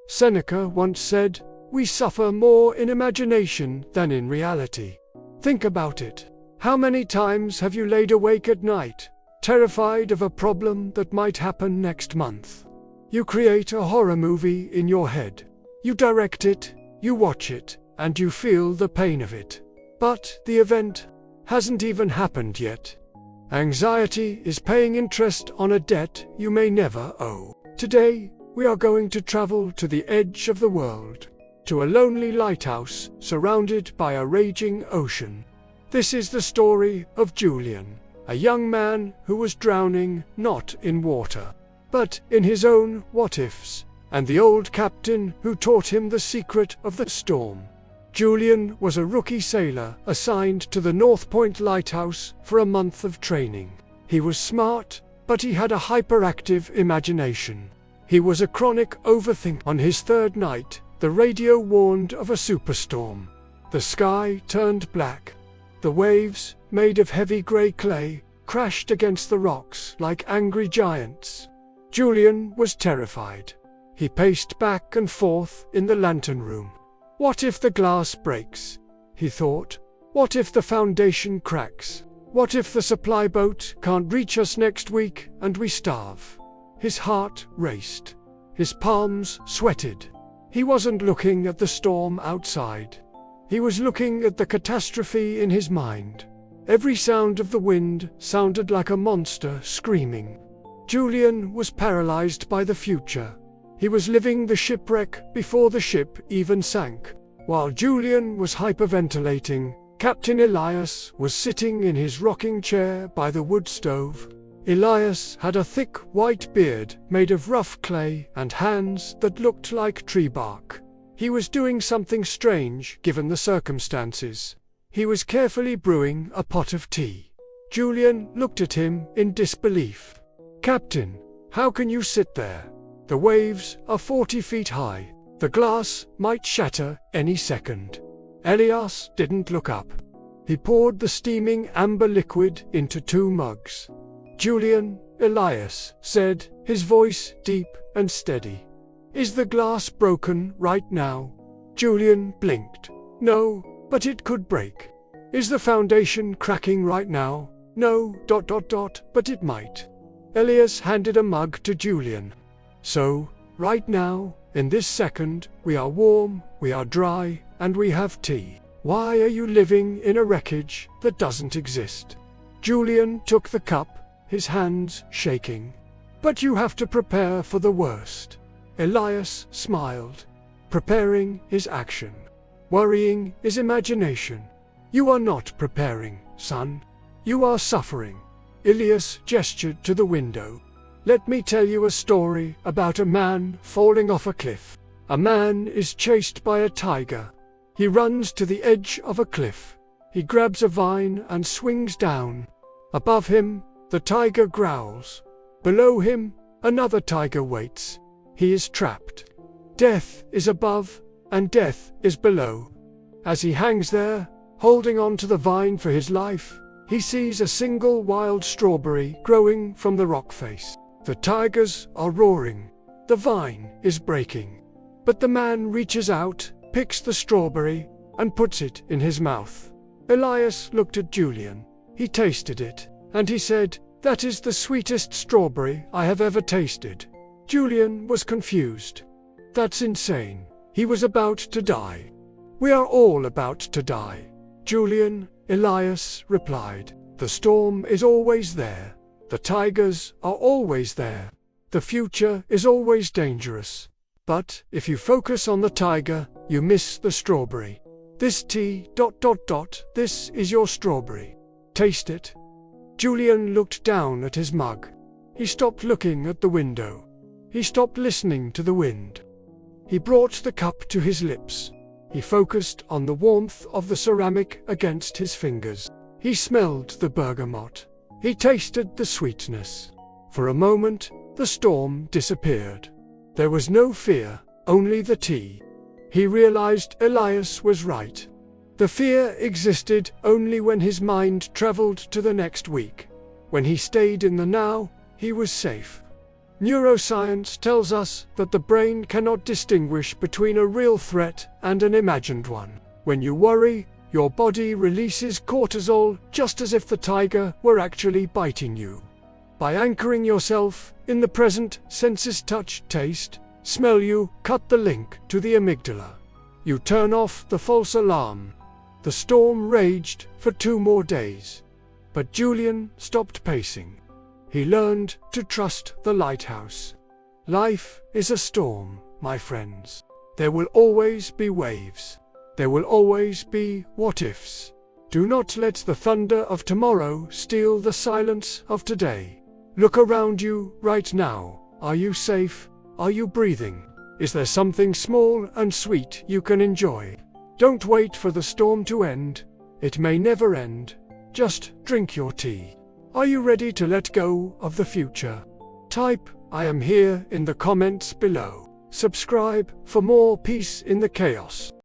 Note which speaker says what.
Speaker 1: Seneca once said, "We suffer more in imagination than in reality." Think about it. How many times have you laid awake at night, terrified of a problem that might happen next month? You create a horror movie in your head. You direct it, you watch it, and you feel the pain of it. But the event hasn't even happened yet. Anxiety is paying interest on a debt you may never owe. Today, we are going to travel to the edge of the world, to a lonely lighthouse surrounded by a raging ocean. This is the story of Julian, a young man who was drowning not in water, but in his own what-ifs, and the old captain who taught him the secret of the storm. Julian was a rookie sailor assigned to the North Point Lighthouse for a month of training. He was smart, but he had a hyperactive imagination. He was a chronic overthinker. On his third night, the radio warned of a superstorm. The sky turned black. The waves, made of heavy grey clay, crashed against the rocks like angry giants. Julian was terrified. He paced back and forth in the lantern room. What if the glass breaks? He thought. What if the foundation cracks? What if the supply boat can't reach us next week and we starve? His heart raced. His palms sweated. He wasn't looking at the storm outside. He was looking at the catastrophe in his mind. Every sound of the wind sounded like a monster screaming. Julian was paralyzed by the future. He was living the shipwreck before the ship even sank. While Julian was hyperventilating, Captain Elias was sitting in his rocking chair by the wood stove. Elias had a thick white beard made of rough clay and hands that looked like tree bark. He was doing something strange given the circumstances. He was carefully brewing a pot of tea. Julian looked at him in disbelief. "Captain, how can you sit there? The waves are 40 feet high. The glass might shatter any second." Elias didn't look up. He poured the steaming amber liquid into 2 mugs. "Julian," Elias said, his voice deep and steady. "Is the glass broken right now?" Julian blinked. "No, but it could break." "Is the foundation cracking right now?" "No, but it might." Elias handed a mug to Julian. "So, right now, in this second, we are warm, we are dry, and we have tea. Why are you living in a wreckage that doesn't exist?" Julian took the cup, his hands shaking. "But you have to prepare for the worst." Elias smiled. "Preparing is action. Worrying is imagination. You are not preparing, son. You are suffering." Elias gestured to the window. "Let me tell you a story about a man falling off a cliff. A man is chased by a tiger. He runs to the edge of a cliff. He grabs a vine and swings down. Above him, the tiger growls. Below him, another tiger waits. He is trapped. Death is above, and death is below. As he hangs there, holding on to the vine for his life, he sees a single wild strawberry growing from the rock face. The tigers are roaring. The vine is breaking. But the man reaches out, picks the strawberry, and puts it in his mouth. Elias looked at Julian. He tasted it, and he said, "That is the sweetest strawberry I have ever tasted." Julian was confused. "That's insane." He was about to die. "We are all about to die." "Julian," Elias replied, "the storm is always there. The tigers are always there. The future is always dangerous. But if you focus on the tiger, you miss the strawberry. This tea... This is your strawberry. Taste it." Julian looked down at his mug. He stopped looking at the window. He stopped listening to the wind. He brought the cup to his lips. He focused on the warmth of the ceramic against his fingers. He smelled the bergamot. He tasted the sweetness. For a moment, the storm disappeared. There was no fear, only the tea. He realized Elias was right. The fear existed only when his mind traveled to the next week. When he stayed in the now, he was safe. Neuroscience tells us that the brain cannot distinguish between a real threat and an imagined one. When you worry, your body releases cortisol just as if the tiger were actually biting you. By anchoring yourself in the present, senses touch, taste, smell, you cut the link to the amygdala. You turn off the false alarm. The storm raged for 2 more days. But Julian stopped pacing. He learned to trust the lighthouse. Life is a storm, my friends. There will always be waves. There will always be what-ifs. Do not let the thunder of tomorrow steal the silence of today. Look around you right now. Are you safe? Are you breathing? Is there something small and sweet you can enjoy? Don't wait for the storm to end. It may never end. Just drink your tea. Are you ready to let go of the future? Type "I am here" in the comments below. Subscribe for more peace in the chaos.